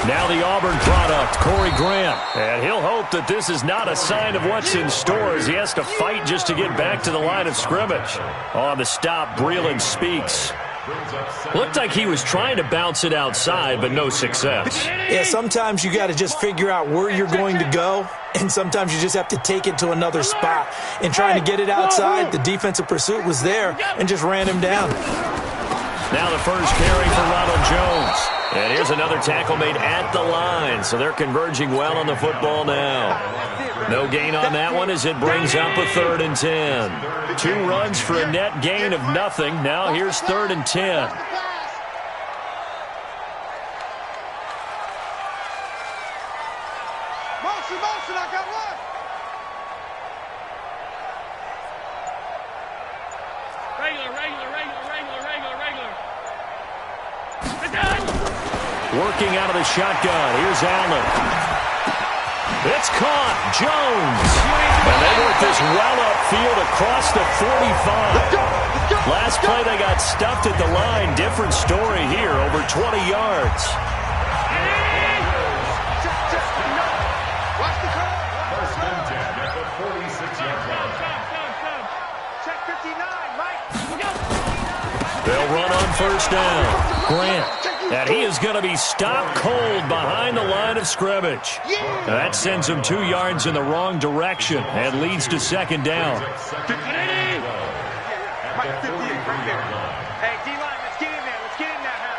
Now the Auburn product, Corey Grant. And he'll hope that this is not a sign of what's in store as he has to fight just to get back to the line of scrimmage. On the stop, Breland speaks. Looked like he was trying to bounce it outside, but no success. Yeah, sometimes you got to just figure out where you're going to go, and sometimes you just have to take it to another spot. And trying to get it outside, the defensive pursuit was there and just ran him down. Now the first carry for Ronald Jones. And here's another tackle made at the line, so they're converging well on the football now. No gain on that one as it brings up a 3rd and 10. 2 runs for a net gain of nothing. Now here's 3rd and 10. Motion, I got one. Regular. Working out of the shotgun. Here's Allen. It's caught. Jones. And they work this well upfield across the 45. Last play they got stuffed at the line. Different story here. Over 20 yards. Watch the curve. First and 10 at the 46-yard line. Check 59, Mike. They'll run on first down. Grant. And he is going to be stopped cold behind the line of scrimmage. That sends him 2 yards in the wrong direction and leads to 2nd down. Mike, 58 right there. Hey, D-line, let's get in there. Let's get in there now.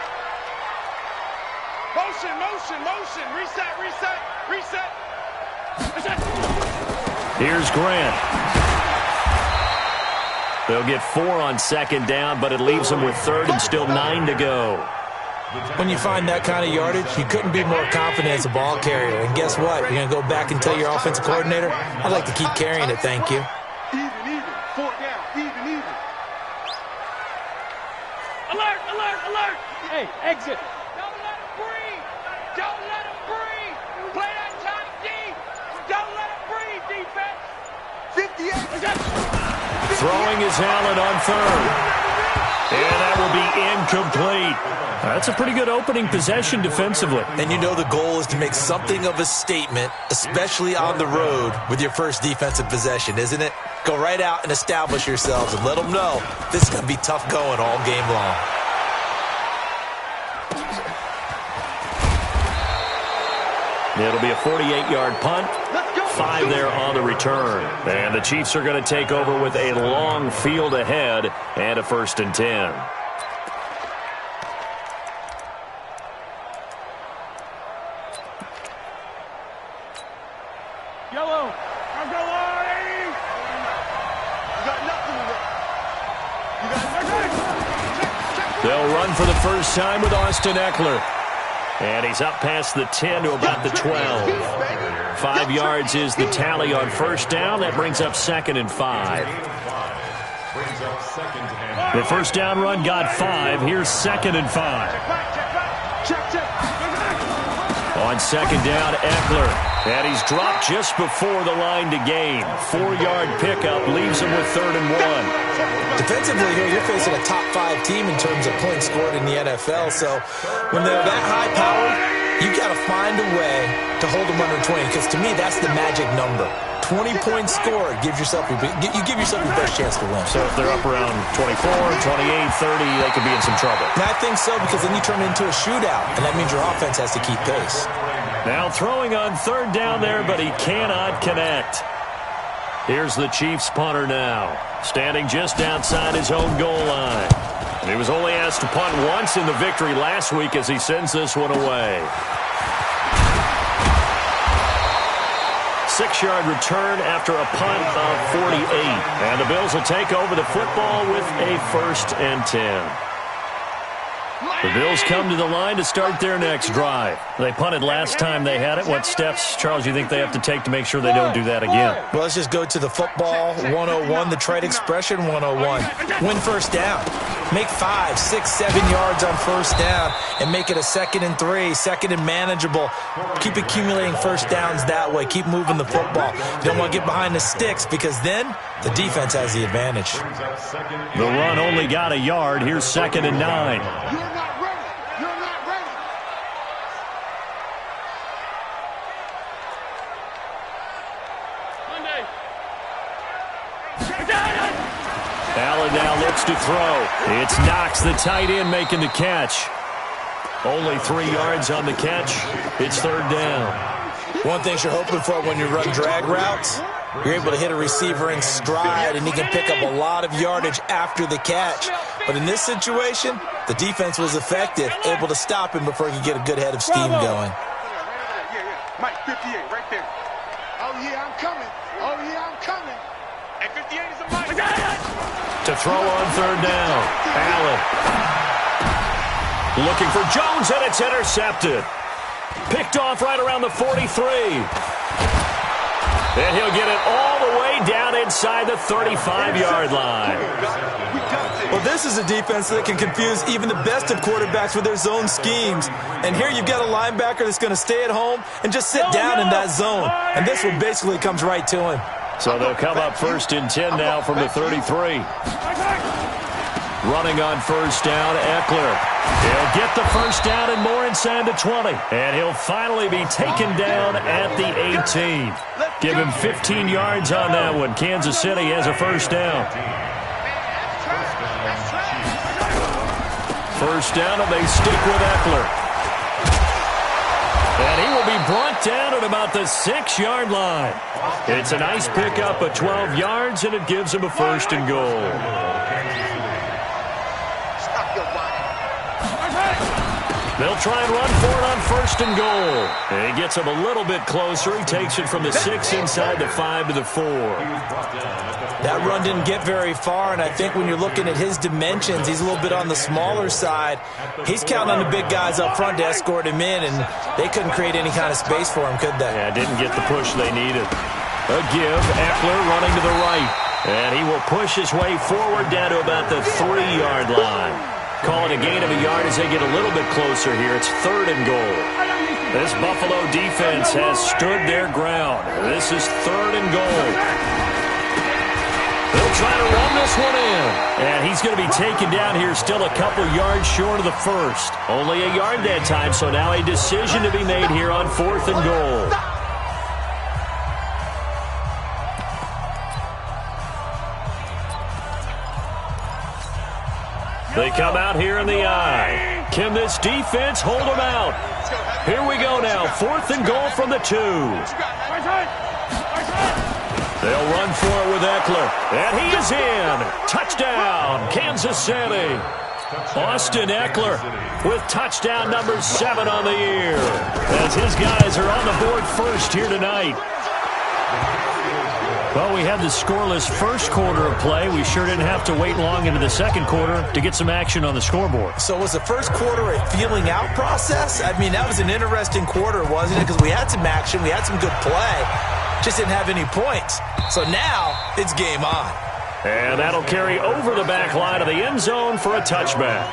Motion. Reset. Here's Grant. They'll get 4 on 2nd down, but it leaves them with 3rd and still 9 to go. When you find that kind of yardage, you couldn't be more confident as a ball carrier. And guess what? You're going to go back and tell your offensive coordinator, I'd like to keep carrying it, thank you. Even. 4 down. Even. Alert. Hey, exit. Don't let him breathe. Play that tight D. Don't let him breathe, defense. 58. Throwing is Allen on 3rd. And that will be incomplete. That's a pretty good opening possession defensively. And you know the goal is to make something of a statement, especially on the road with your first defensive possession, isn't it? Go right out and establish yourselves and let them know this is going to be tough going all game long. It'll be a 48-yard punt. 5 there on the return. And the Chiefs are going to take over with a long field ahead and a 1st and 10. Yellow. I'm going. You got nothing to do. They'll run for the first time with Austin Eckler. And he's up past the 10 to about the 12. 5 yards is the tally on first down. That brings up 2nd and 5. The first down run got 5. Here's 2nd and 5. On 2nd down, Eckler. And he's dropped just before the line to gain. 4-yard pickup leaves him with 3rd and 1. Defensively here, you're facing a top 5 team in terms of points scored in the NFL. So when they're that high powered, you got to find a way to hold them under 20. Because to me, that's the magic number. 20 points scored gives yourself your best chance to win. So if they're up around 24, 28, 30, they could be in some trouble. And I think so, because then you turn it into a shootout, and that means your offense has to keep pace. Now throwing on 3rd down there, but he cannot connect. Here's the Chiefs punter now, standing just outside his own goal line. And he was only asked to punt once in the victory last week as he sends this one away. 6-yard return after a punt of 48. And the Bills will take over the football with a 1st and 10. The Bills come to the line to start their next drive. They punted last time they had it. What steps, Charles, you think they have to take to make sure they don't do that again? Well, let's just go to the football 101, the trade expression 101. Win first down. Make 5, 6, 7 yards on first down and make it a 2nd and 3, 2nd and manageable. Keep accumulating first downs that way. Keep moving the football. You don't want to get behind the sticks because then the defense has the advantage. The run only got a yard. Here's 2nd and 9. Allen now looks to throw. It's Knox, the tight end, making the catch. Only 3 yards on the catch. It's third down. One thing you're hoping for when you run drag routes, you're able to hit a receiver in stride, and he can pick up a lot of yardage after the catch. But in this situation, the defense was effective, able to stop him before he could get a good head of steam going. Mike, 58, right there. Oh, yeah, I'm coming. Oh, yeah, I'm coming. And 58 is a Mike. To throw on third down. Allen. Looking for Jones, and it's intercepted. Picked off right around the 43. And he'll get it all the way down inside the 35-yard line. Well, this is a defense that can confuse even the best of quarterbacks with their zone schemes. And here you've got a linebacker that's going to stay at home and just sit down in that zone. And this one basically comes right to him. So they'll come up 1st and 10 now from the 33. Running on first down, Eckler. He'll get the first down and more inside the 20. And he'll finally be taken down at the 18. Give him 15 yards on that one. Kansas City has a first down. First down, and they stick with Eckler. And he will be brought down at about the 6-yard line. It's a nice pickup of 12 yards, and it gives him a first and goal. They'll try and run for it on first and goal. And he gets him a little bit closer. He takes it from the 6 inside the 5 to the 4. That run didn't get very far, and I think when you're looking at his dimensions, he's a little bit on the smaller side. He's counting on the big guys up front to escort him in, and they couldn't create any kind of space for him, could they? Yeah, didn't get the push they needed. A give, Eckler running to the right. And he will push his way forward down to about the 3-yard line. Calling a gain of a yard as they get a little bit closer here. It's third and goal. This Buffalo defense has stood their ground. This is third and goal. They'll try to run this one in. And he's going to be taken down here still a couple yards short of the first. Only a yard that time, so now a decision to be made here on 4th and goal. They come out here in the eye. Can this defense hold them out? Here we go now. 4th and goal from the 2. They'll run for it with Eckler. And he is in. Touchdown, Kansas City. Austin Eckler with touchdown number 7 on the year. As his guys are on the board first here tonight. Well, we had the scoreless first quarter of play. We sure didn't have to wait long into the second quarter to get some action on the scoreboard. So was the first quarter a feeling out process? I mean, that was an interesting quarter, wasn't it? Because we had some action, we had some good play, just didn't have any points. So now it's game on. And that'll carry over the back line of the end zone for a touchback.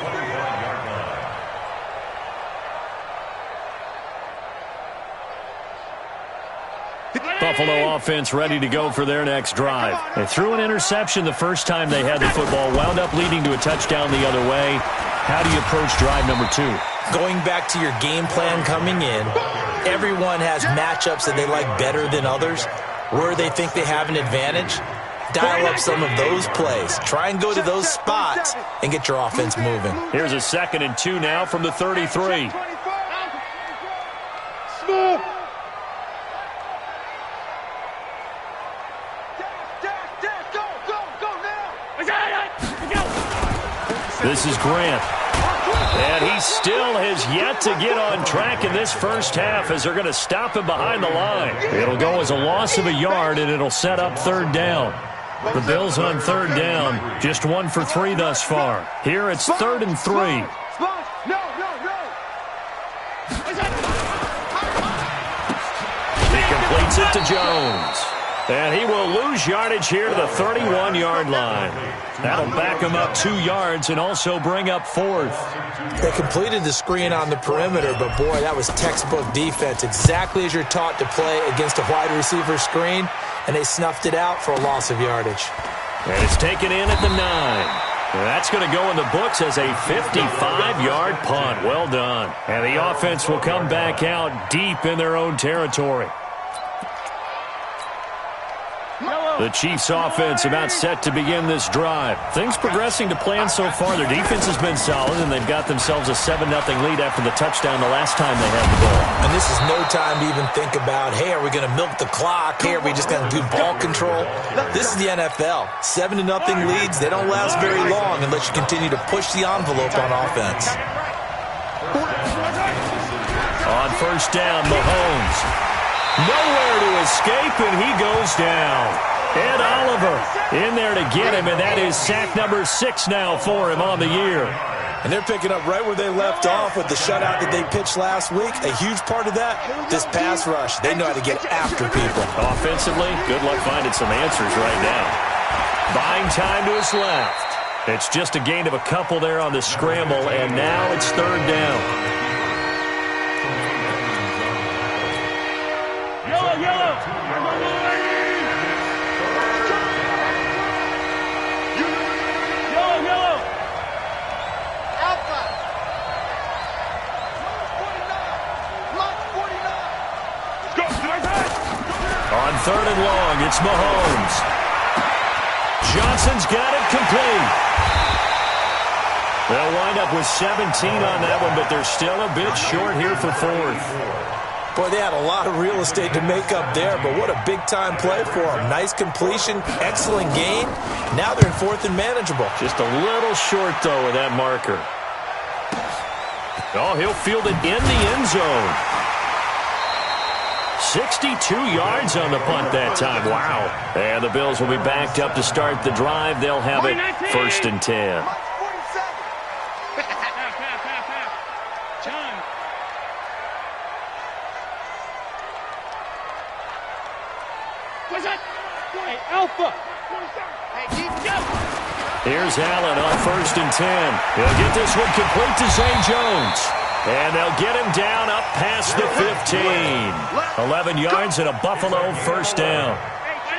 Buffalo offense ready to go for their next drive. They threw an interception the first time they had the football, wound up leading to a touchdown the other way. How do you approach drive number 2? Going back to your game plan coming in, everyone has matchups that they like better than others. Where they think they have an advantage, dial up some of those plays. Try and go to those spots and get your offense moving. Here's a 2nd and 2 now from the 33. This is Grant. And he still has yet to get on track in this first half as they're going to stop him behind the line. It'll go as a loss of a yard, and it'll set up third down. The Bills on third down, just 1 for 3 thus far. Here it's 3rd and 3. He completes it to Jones. And he will lose yardage here to the 31-yard line. That'll back him up 2 yards and also bring up 4th. They completed the screen on the perimeter, but boy, that was textbook defense. Exactly as you're taught to play against a wide receiver screen, and they snuffed it out for a loss of yardage. And it's taken in at the 9. That's going to go in the books as a 55-yard punt. Well done. And the offense will come back out deep in their own territory. The Chiefs offense about set to begin this drive. Things progressing to plan so far. Their defense has been solid, and they've got themselves a 7-0 lead after the touchdown the last time they had the ball. And this is no time to even think about, hey, are we going to milk the clock? Hey, are we just going to do ball control? This is the NFL. 7-0 leads, they don't last very long unless you continue to push the envelope on offense. On first down, Mahomes. Nowhere to escape, and he goes down. Ed Oliver in there to get him, and that is sack number 6 now for him on the year. And they're picking up right where they left off with the shutout that they pitched last week. A huge part of that, this pass rush. They know how to get after people. Offensively, good luck finding some answers right now. Buying time to his left. It's just a gain of a couple there on the scramble, and now it's third down. Yellow. On third and long, it's Mahomes. Johnson's got it complete. They'll wind up with 17 on that one, but they're still a bit short here for fourth. Boy, they had a lot of real estate to make up there, but what a big-time play for them. Nice completion, excellent gain. Now they're in fourth and manageable. Just a little short, though, with that marker. Oh, he'll field it in the end zone. 62 yards on the punt that time. Wow. And the Bills will be backed up to start the drive. They'll have it first and 10. Here's Allen on first and 10. He'll get this one complete to Zay Jones. And they'll get him down up past the 15. 11 yards and a Buffalo first down.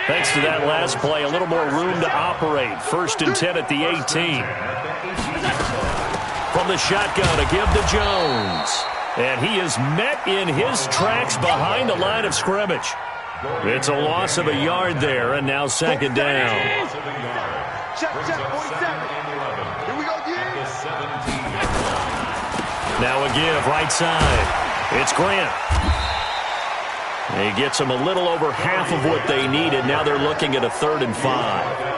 Thanks to that last play, a little more room to operate. First and 10 at the 18. From the shotgun to give to Jones. And he is met in his tracks behind the line of scrimmage. It's a loss of a yard there, and now second down. Check, 47. Here we go, Now a give, right side. It's Grant. He gets them a little over half of what they needed. Now they're looking at a 3rd and 5.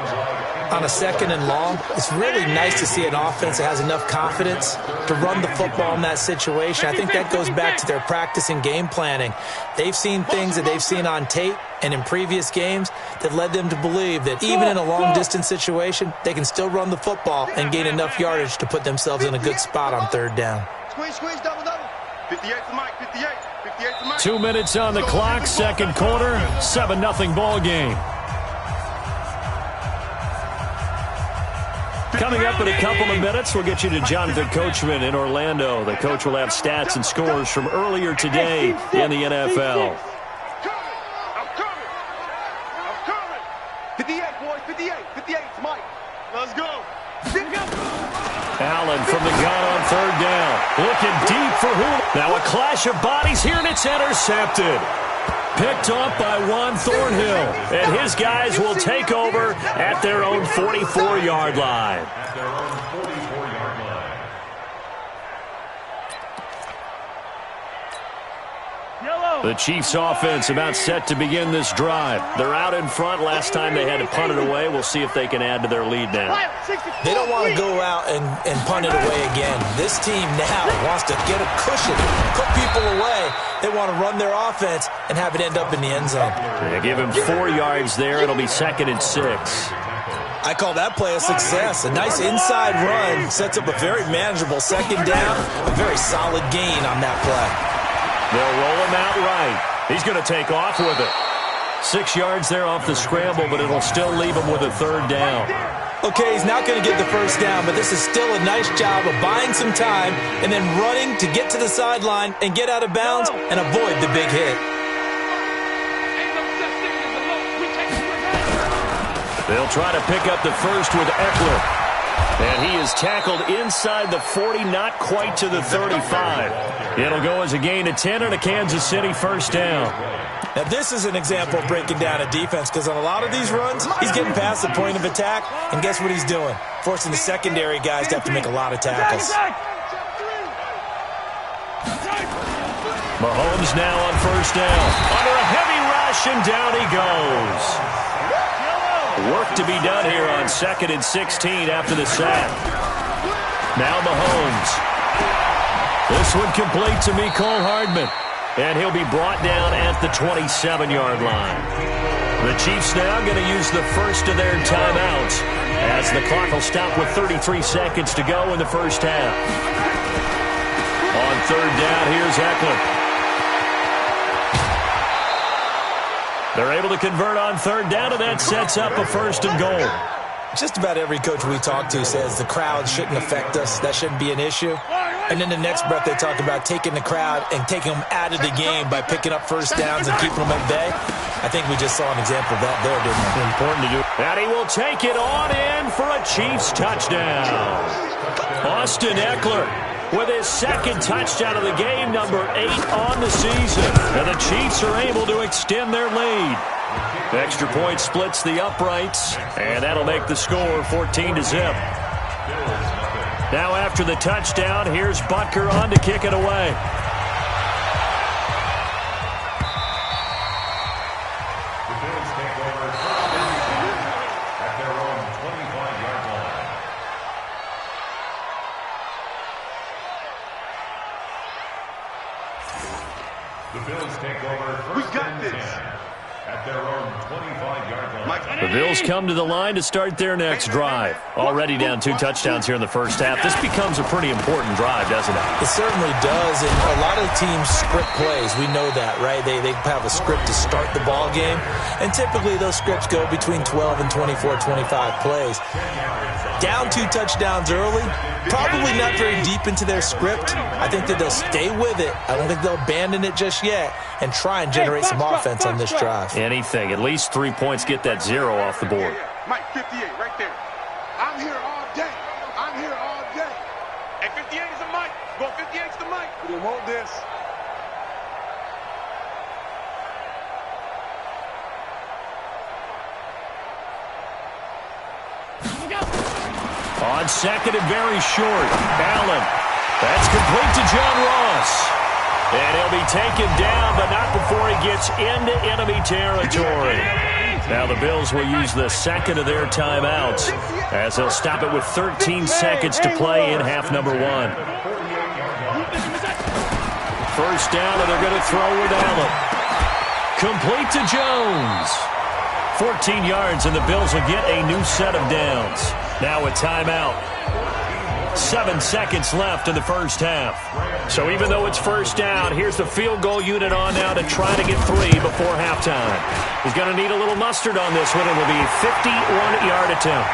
On a 2nd and long, it's really nice to see an offense that has enough confidence to run the football in that situation. I think that goes back to their practice and game planning. They've seen things that they've seen on tape and in previous games that led them to believe that even in a long-distance situation, they can still run the football and gain enough yardage to put themselves in a good spot on 3rd down. Squeeze, double. 58 for Mike, 58 for Mike. 2 minutes on the clock, second quarter, 7-0 ball game. Coming up in a couple of minutes, we'll get you to Jonathan Coachman in Orlando. The coach will have stats and scores from earlier today in the NFL. I'm coming. 58, boys, 58, Mike. Let's go. Allen from the gun on 3rd down. Looking deep for who? Now a clash of bodies here, and it's intercepted. Picked off by Juan Thornhill. And his guys will take over at their own 44-yard line. The Chiefs offense about set to begin this drive. They're out in front. Last time they had to punt it away. We'll see if they can add to their lead now. They don't want to go out and punt it away again. This team now wants to get a cushion, put people away. They want to run their offense and have it end up in the end zone. They give him 4 yards there. It'll be 2nd and 6. I call that play a success. A nice inside run sets up a very manageable 2nd down. A very solid gain on that play. They'll roll him out right. He's going to take off with it. 6 yards there off the scramble, but it'll still leave him with a 3rd down. Okay, he's not going to get the first down, but this is still a nice job of buying some time and then running to get to the sideline and get out of bounds and avoid the big hit. They'll try to pick up the first with Eckler. And he is tackled inside the 40, not quite to the 35. It'll go as a gain of 10 and a Kansas City first down. Now, this is an example of breaking down a defense because on a lot of these runs, he's getting past the point of attack, and guess what he's doing? Forcing the secondary guys to have to make a lot of tackles. Mahomes now on first down. Under a heavy rush, and down he goes. Work to be done here on 2nd and 16 after the sack. Now Mahomes. This one complete to Mecole Hardman. And he'll be brought down at the 27-yard line. The Chiefs now going to use the first of their timeouts as the clock will stop with 33 seconds to go in the first half. On third down, here's Eckler. They're able to convert on third down, and that sets up a 1st and goal. Just about every coach we talk to says the crowd shouldn't affect us. That shouldn't be an issue. And then the next breath they talk about taking the crowd and taking them out of the game by picking up first downs and keeping them at bay. I think we just saw an example of that there, didn't we? Important to do. And he will take it on in for a Chiefs touchdown. Austin Eckler with his 2nd touchdown of the game, number 8 on the season. And the Chiefs are able to extend their lead. The extra point splits the uprights, and that'll make the score 14-0. Now after the touchdown, here's Butker on to kick it away. The Bills take over at their own 25-yard line. The Bills take over first and 10 at their own 25-yard line. The Bills come to the line to start their next drive. Already down 2 touchdowns here in the first half. This becomes a pretty important drive, doesn't it? It certainly does, and a lot of teams script plays. We know that, right? They have a script to start the ball game, and typically those scripts go between 12 and 24, 25 plays. Down 2 touchdowns early, probably not very deep into their script. I think that they'll stay with it. I don't think they'll abandon it just yet and try and generate some offense on this drive. Anything. At least 3 points, get that 0 off the board. Mike, 58, right there. I'm here all day. I'm here all day. And 58 is a Mike. Go 58 is the Mike. We didn't want this. On 2nd and very short, Allen. That's complete to John Ross. And he'll be taken down, but not before he gets into enemy territory. Now the Bills will use the 2nd of their timeouts as they'll stop it with 13 seconds to play in half number 1. First down, and they're going to throw with Allen. Complete to Jones. 14 yards, and the Bills will get a new set of downs. Now a timeout. 7 seconds left in the first half. So even though it's first down, here's the field goal unit on now to try to get 3 before halftime. He's going to need a little mustard on this one. It will be a 51-yard attempt.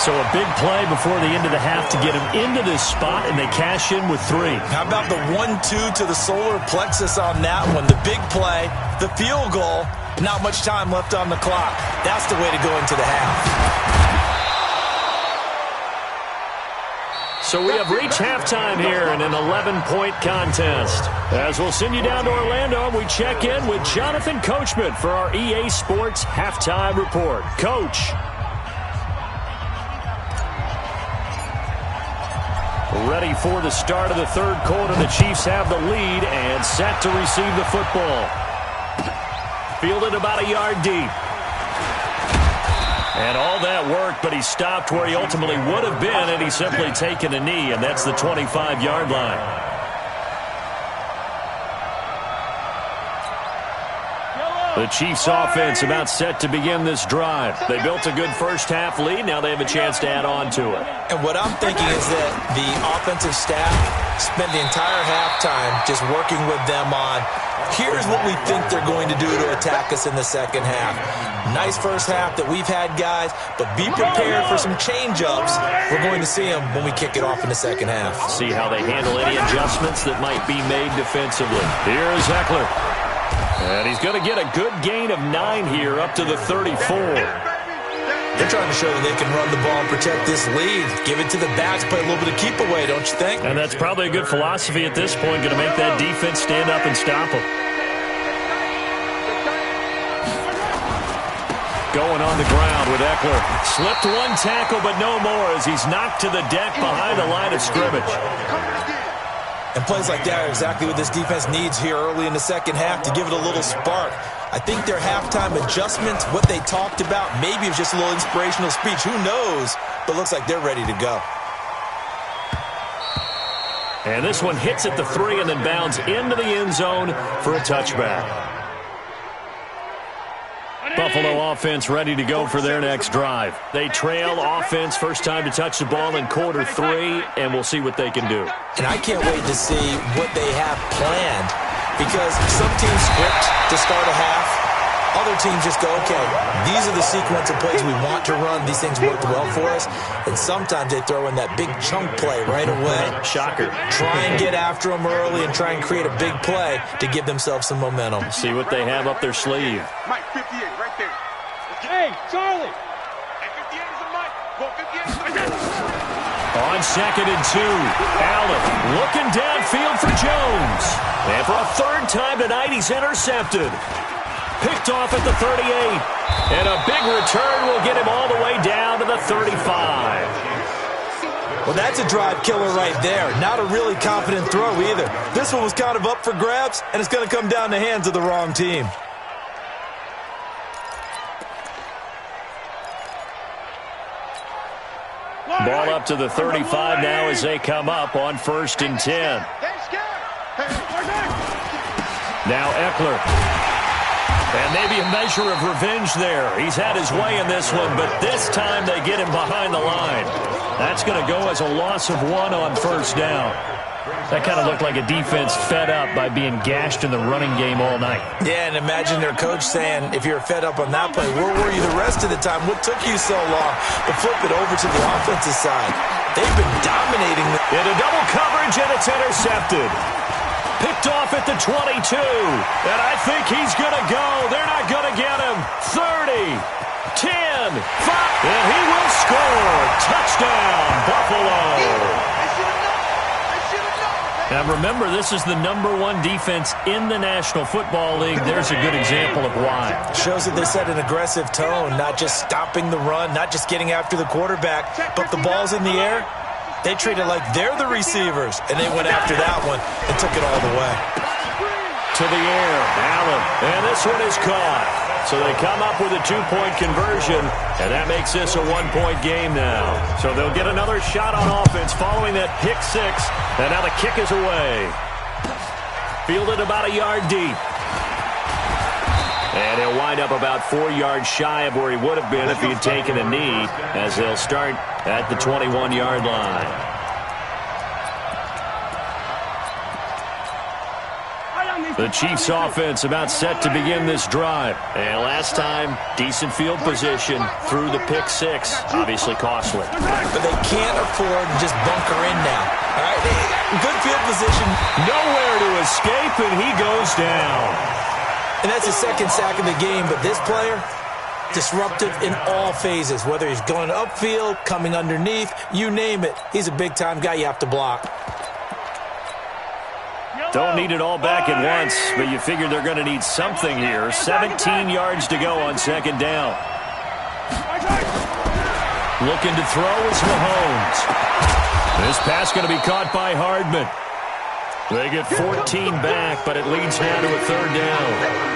So a big play before the end of the half to get him into this spot, and they cash in with 3. How about the 1-2 to the solar plexus on that one? The big play, the field goal, not much time left on the clock. That's the way to go into the half. So we have reached halftime here in an 11-point contest. As we'll send you down to Orlando, we check in with Jonathan Coachman for our EA Sports Halftime Report. Coach. Ready for the start of the third quarter. The Chiefs have the lead and set to receive the football. Fielded about a yard deep. And all that work, but he stopped where he ultimately would have been, and he's simply taken a knee, and that's the 25-yard line. The Chiefs offense about set to begin this drive. They built a good first-half lead. Now they have a chance to add on to it. And what I'm thinking is that the offensive staff spent the entire halftime just working with them on, here's what we think they're going to do to attack us in the second half. Nice first half that we've had, guys, but be prepared for some change-ups. We're going to see them when we kick it off in the second half. See how they handle any adjustments that might be made defensively. Here's Eckler. And he's going to get a good gain of 9 here up to the 34. They're trying to show that they can run the ball and protect this lead. Give it to the backs, play a little bit of keep away, don't you think? And that's probably a good philosophy at this point, going to make that defense stand up and stop them. going on the ground with Eckler. Slipped one tackle, but no more as he's knocked to the deck behind the line of scrimmage. And plays like that are exactly what this defense needs here early in the second half to give it a little spark. I think their halftime adjustments, what they talked about, maybe it was just a little inspirational speech. Who knows? But looks like they're ready to go. And this one hits at the 3 and then bounds into the end zone for a touchback. Buffalo offense ready to go for their next drive. They trail offense, first time to touch the ball in quarter 3, and we'll see what they can do. And I can't wait to see what they have planned, because some teams script to start a half. Other teams just go, okay, these are the sequence of plays we want to run. These things worked well for us. And sometimes they throw in that big chunk play right away. Shocker. Try and get after them early and try and create a big play to give themselves some momentum. See what they have up their sleeve. Mike, 58, right there. Hey, Charlie. Hey, 58 is a Mike. Go 58. On 2nd and 2, Allen looking downfield for Jones. And for a third time tonight, he's intercepted. Picked off at the 38. And a big return will get him all the way down to the 35. Well, that's a drive killer right there. Not a really confident throw either. This one was kind of up for grabs, and it's going to come down the hands of the wrong team. Ball up to the 35 now as they come up on 1st and 10. Now Eckler. And maybe a measure of revenge there. He's had his way in this one, but this time they get him behind the line. That's going to go as a loss of 1 on 1st down. That kind of looked like a defense fed up by being gashed in the running game all night. Yeah, and imagine their coach saying, if you're fed up on that play, where were you the rest of the time? What took you so long to flip it over to the offensive side? They've been dominating. Into double coverage, and it's intercepted. Picked off at the 22. And I think he's going to go. They're not going to get him. 30, 10, 5. And he will score. Touchdown, Buffalo. Now remember, this is the #1 defense in the National Football League. There's a good example of why. Shows that they set an aggressive tone, not just stopping the run, not just getting after the quarterback, but the ball's in the air. They treat it like they're the receivers, and they went after that one and took it all the way. To the air, Allen, and this one is caught. So they come up with a 2-point conversion, and that makes this a 1-point game now. So they'll get another shot on offense following that pick 6, and now the kick is away. Fielded about a yard deep. And he'll wind up about 4 yards shy of where he would have been if he had taken a knee, as they'll start at the 21-yard line. The Chiefs offense about set to begin this drive. And last time, decent field position through the pick 6. Obviously costly. But they can't afford to just bunker in now. All right, good field position. Nowhere to escape, and he goes down. And that's his second sack of the game, but this player, disruptive in all phases, whether he's going upfield, coming underneath, you name it. He's a big-time guy you have to block. Don't need it all back at once, but you figure they're going to need something here. 17 yards to go on 2nd down. Looking to throw is Mahomes. This pass going to be caught by Hardman. They get 14 back, but it leads now to a 3rd down.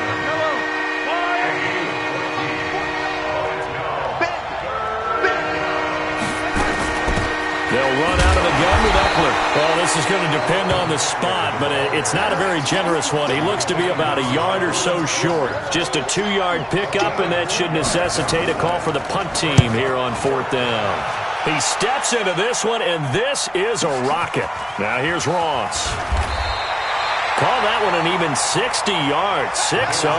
They'll run out of the gun with Eckler. Well, this is going to depend on the spot, but it's not a very generous one. He looks to be about a yard or so short. Just a 2-yard pickup, and that should necessitate a call for the punt team here on 4th down. He steps into this one, and this is a rocket. Now here's Ross. Call that one an even 60 yards, 6-0.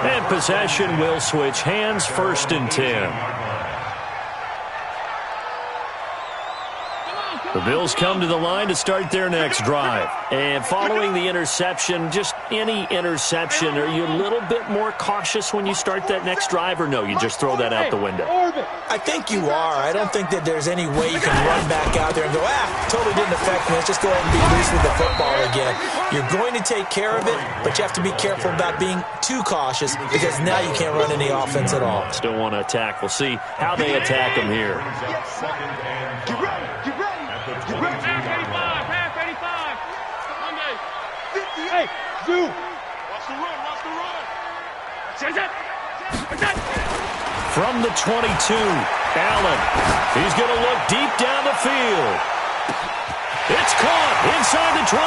And possession will switch hands, 1st and 10. The Bills come to the line to start their next drive. And following the interception, just any interception, are you a little bit more cautious when you start that next drive, or no, you just throw that out the window? I think you are. I don't think that there's any way you can run back out there and go, totally didn't affect me. Let's just go ahead and be loose with the football again. You're going to take care of it, but you have to be careful about being too cautious because now you can't run any offense at all. Still want to attack. We'll see how they attack them here. Get ready. Get ready. Get ready. Pass 85. Monday. Hey, Zoo. Watch the run. Watch the run. Check that. From the 22, Allen. He's going to look deep down the field. It's caught inside the 25.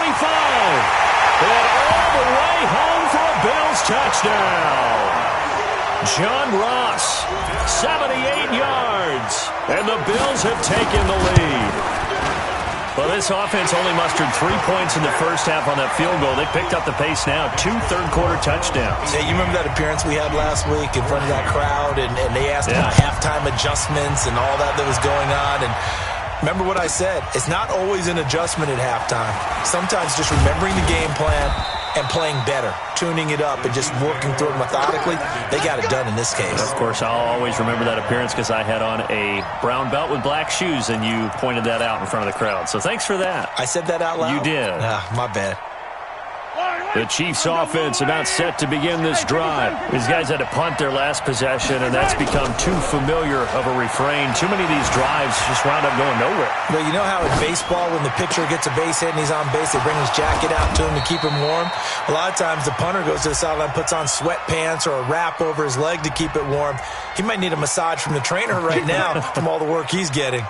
And all the way home for a Bills touchdown. John Ross, 78 yards. And the Bills have taken the lead. Well, this offense only mustered 3 points in the first half on that field goal. They picked up the pace now. 2 third-quarter touchdowns. Hey, you remember that appearance we had last week in front of that crowd, and they asked about halftime adjustments and all that was going on, and remember what I said. It's not always an adjustment at halftime. Sometimes just remembering the game plan and playing better, tuning it up and just working through it methodically. They got it done in this case. Of course, I'll always remember that appearance because I had on a brown belt with black shoes, and you pointed that out in front of the crowd. So thanks for that. I said that out loud? You did. My bad. The Chiefs offense about set to begin this drive. These guys had to punt their last possession, and that's become too familiar of a refrain. Too many of these drives just wound up going nowhere. Well, you know how in baseball, when the pitcher gets a base hit and he's on base, they bring his jacket out to him to keep him warm? A lot of times the punter goes to the sideline, puts on sweatpants or a wrap over his leg to keep it warm. He might need a massage from the trainer right now from all the work he's getting.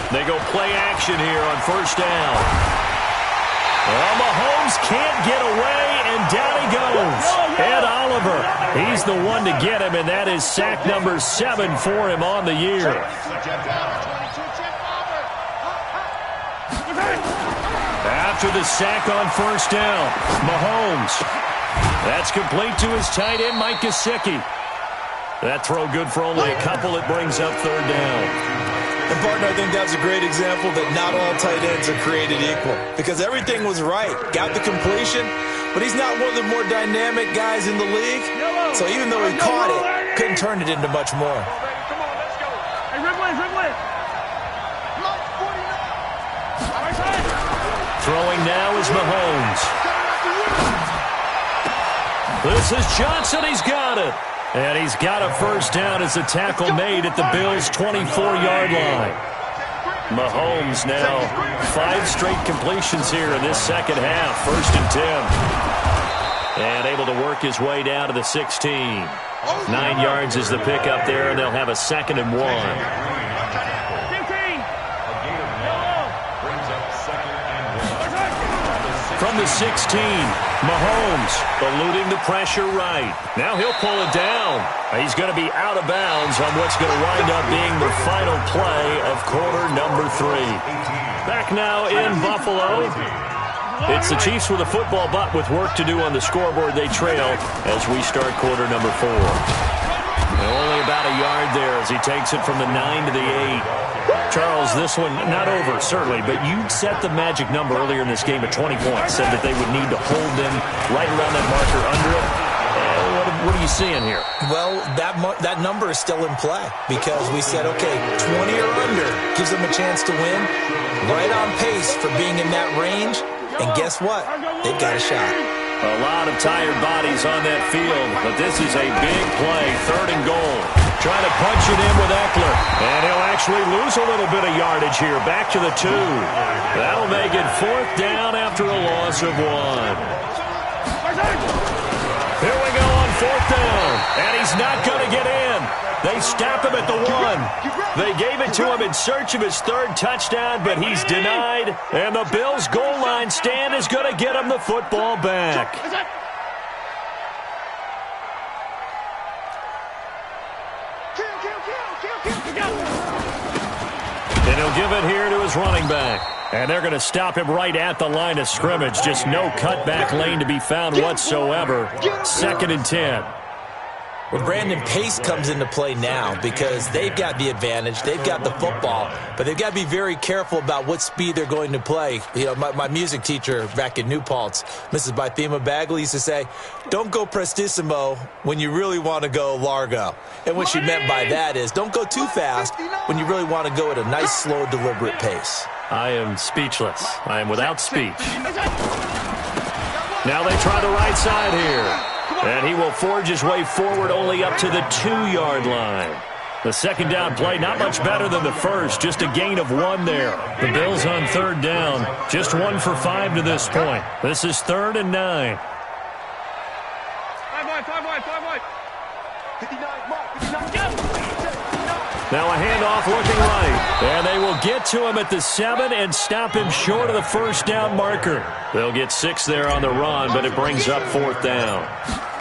They go play action here on first down. Well, Mahomes can't get away, and down he goes. Ed Oliver, he's the one to get him, and that is sack number 7 for him on the year. After the sack on first down, Mahomes. That's complete to his tight end, Mike Gesicki. That throw good for only a couple. It brings up third down. And, partner, I think that's a great example that not all tight ends are created equal because everything was right. Got the completion, but he's not one of the more dynamic guys in the league. So even though he caught it, couldn't turn it into much more. Come on, let's go. Hey, Ridley. Throwing now is Mahomes. This is Johnson. He's got it. And he's got a first down as a tackle made at the Bills' 24-yard line. Mahomes now 5 straight completions here in this second half. 1st and 10. And able to work his way down to the 16. 9 yards is the pickup there, and they'll have a 2nd and 1. From the 16, Mahomes eluding the pressure right. Now he'll pull it down. He's going to be out of bounds on what's going to wind up being the final play of quarter number 3. Back now in Buffalo. It's the Chiefs with a football, but with work to do on the scoreboard, they trail as we start quarter number 4. Only about a yard there as he takes it from the 9 to the 8. Charles, this one not over, certainly, but you set the magic number earlier in this game at 20 points, said that they would need to hold them right around that marker under it. What are you seeing here? Well, that number is still in play because we said, okay, 20 or under gives them a chance to win. Right on pace for being in that range, and guess what? They've got a shot. A lot of tired bodies on that field, but this is a big play, 3rd and goal. Trying to punch it in with Eckler, and he'll actually lose a little bit of yardage here, back to the 2. That'll make it 4th down after a loss of 1. Here we go on 4th down, and he's not going to get in. They stop him at the 1. They gave it to him in search of his 3rd touchdown, but he's denied, and the Bills' goal line stand is going to get him the football back. And he'll give it here to his running back. And they're going to stop him right at the line of scrimmage. Just no cutback lane to be found whatsoever. 2nd and 10. Well, Brandon, pace comes into play now because they've got the advantage. They've got the football, but they've got to be very careful about what speed they're going to play. You know, my music teacher back in New Paltz, Mrs. Bythema Bagley, used to say, don't go prestissimo when you really want to go largo. And what she meant by that is don't go too fast when you really want to go at a nice, slow, deliberate pace. I am speechless. I am without speech. Now they try the right side here. And he will forge his way forward only up to the 2-yard line. The second down play, not much better than the first, just a gain of 1 there. The Bills on 3rd down, just 1 for 5 to this point. This is 3rd and 9. 5 wide. 59, Now a handoff looking right. And they will get to him at the 7 and stop him short of the first down marker. They'll get 6 there on the run, but it brings up 4th down.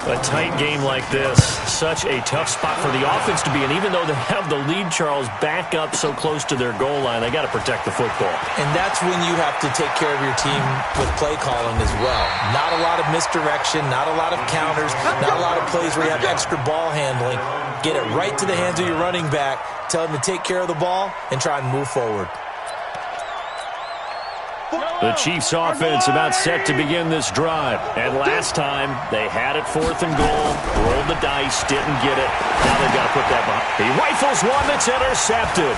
A tight game like this, such a tough spot for the offense to be in. Even though they have the lead, Charles, back up so close to their goal line, they got to protect the football. And that's when you have to take care of your team with play calling as well. Not a lot of misdirection, not a lot of counters, not a lot of plays where you have extra ball handling. Get it right to the hands of your running back, tell him to take care of the ball, and try and move forward. The Chiefs offense about set to begin this drive. And last time, they had it 4th and goal, rolled the dice, didn't get it. Now they've got to put that behind. He rifles one that's intercepted.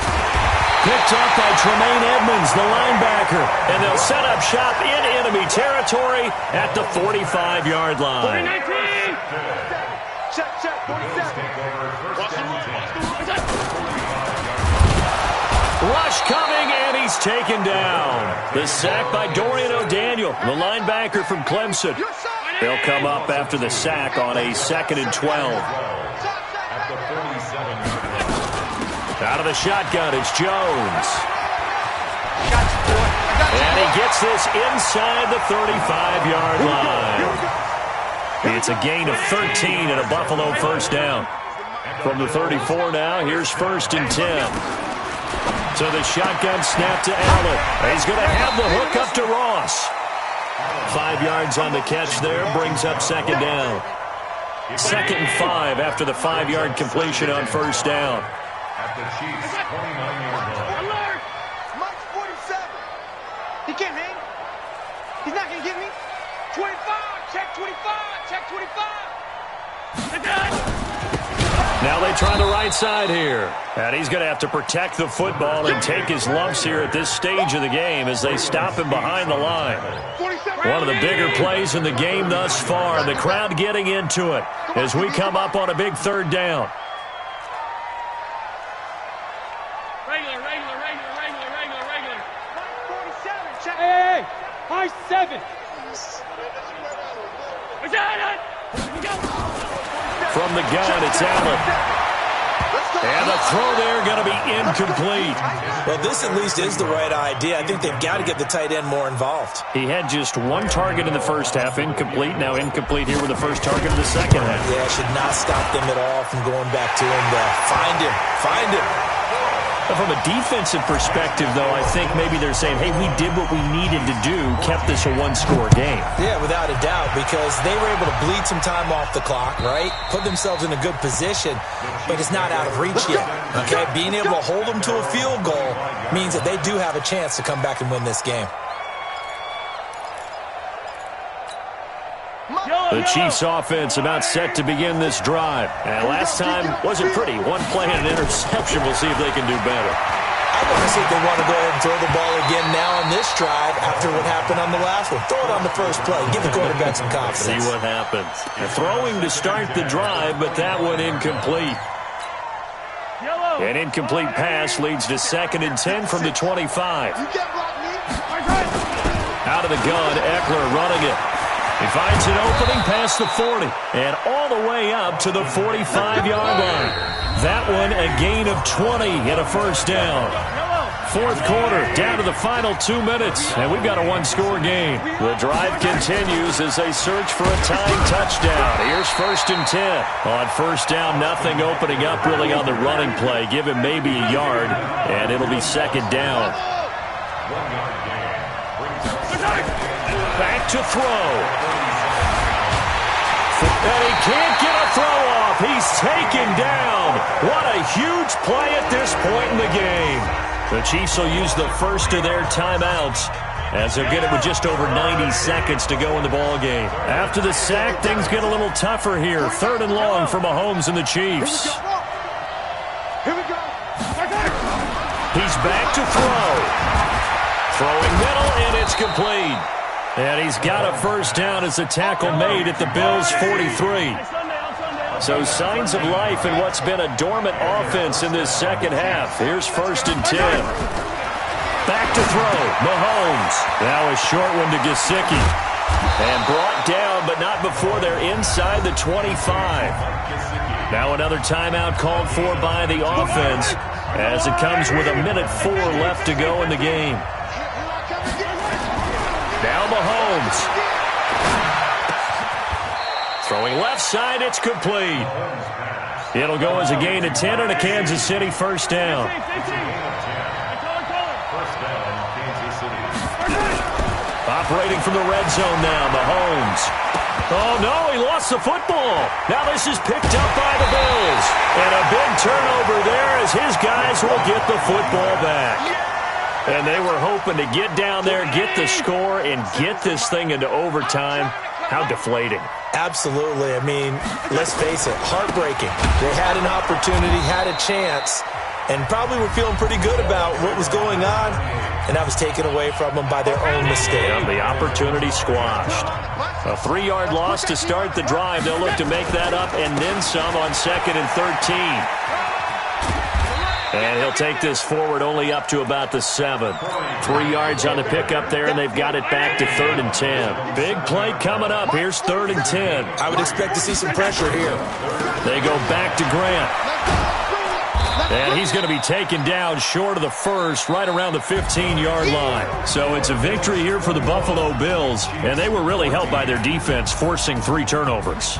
Picked up by Tremaine Edmonds, the linebacker. And they'll set up shop in enemy territory at the 45-yard line. 19. Check, 47. Rush coming, and he's taken down. The sack by Dorian O'Daniel, the linebacker from Clemson. They'll come up after the sack on a 2nd and 12. Out of the shotgun, it's Jones. And he gets this inside the 35-yard line. It's a gain of 13 and a Buffalo first down. From the 34 now, here's 1st and 10. So the shotgun snap to Allen. He's going to have the hook up to Ross. 5 yards on the catch there, brings up 2nd down. 2nd and 5 after the 5-yard completion on 1st down. At the Chiefs' 29-yard line. Mike's 47. He can't hang. He's not going to get me. 25. Check 25. Check 25. Now they try the right side here. And he's going to have to protect the football and take his lumps here at this stage of the game as they stop him behind the line. One of the bigger plays in the game thus far. The crowd getting into it as we come up on a big 3rd down. Regular. Hey, high 7. From the gun, it's Allen. And the throw there going to be incomplete. Well, this at least is the right idea. I think they've got to get the tight end more involved. He had just 1 target in the first half, incomplete. Now incomplete here with the first target of the second half. Yeah, should not stop them at all from going back to him. Find him. From a defensive perspective, though, I think maybe they're saying, hey, we did what we needed to do, kept this a 1-score game. Yeah, without a doubt, because they were able to bleed some time off the clock, right? Put themselves in a good position, but it's not out of reach yet, okay? Being able to hold them to a field goal means that they do have a chance to come back and win this game. The Chiefs offense about set to begin this drive. And last time wasn't pretty. 1 play and an interception. We'll see if they can do better. I want to see if they want to go ahead and throw the ball again now on this drive after what happened on the last one. Throw it on the first play. Give the quarterback some confidence. See what happens. They're throwing to start the drive, but that one incomplete. An incomplete pass leads to 2nd and 10 from the 25. Out of the gun, Eckler running it. He finds an opening past the 40 and all the way up to the 45-yard line. That one a gain of 20 and a first down. 4th quarter, down to the final 2 minutes, and we've got a 1-score game. The drive continues as they search for a tying touchdown. Here's 1st and 10. On 1st down, nothing opening up really on the running play. Give him maybe a yard, and it'll be 2nd down. 1-yard gain. Brings up 2nd and Back to throw. And he can't get a throw off. He's taken down. What a huge play at this point in the game. The Chiefs will use the first of their timeouts as they'll get it with just over 90 seconds to go in the ball game. After the sack, things get a little tougher here. 3rd and long for Mahomes and the Chiefs. Here we go. He's back to throw. Throwing middle, and it's complete. And he's got a first down as the tackle made at the Bills' 43. So signs of life in what's been a dormant offense in this second half. Here's 1st and 10. Back to throw. Mahomes. Now a short one to Gesicki. And brought down, but not before they're inside the 25. Now another timeout called for by the offense as it comes with 1:04 left to go in the game. Now Mahomes. Throwing left side, it's complete. It'll go as a gain of 10 and a Kansas City first down. Operating from the red zone now, Mahomes. Oh, no, he lost the football. Now this is picked up by the Bills. And a big turnover there as his guys will get the football back. And they were hoping to get down there, get the score, and get this thing into overtime. How deflating. Absolutely. I mean, let's face it, heartbreaking. They had an opportunity, had a chance, and probably were feeling pretty good about what was going on, and that was taken away from them by their own mistake. Yeah, the opportunity squashed. A 3-yard loss to start the drive. They'll look to make that up and then some on 2nd and 13. And he'll take this forward only up to about the 7. 3 yards on the pickup there, and they've got it back to 3rd and 10. Big play coming up. Here's 3rd and 10. I would expect to see some pressure here. They go back to Grant. And he's going to be taken down short of the first, right around the 15-yard line. So it's a victory here for the Buffalo Bills, and they were really helped by their defense, forcing 3 turnovers.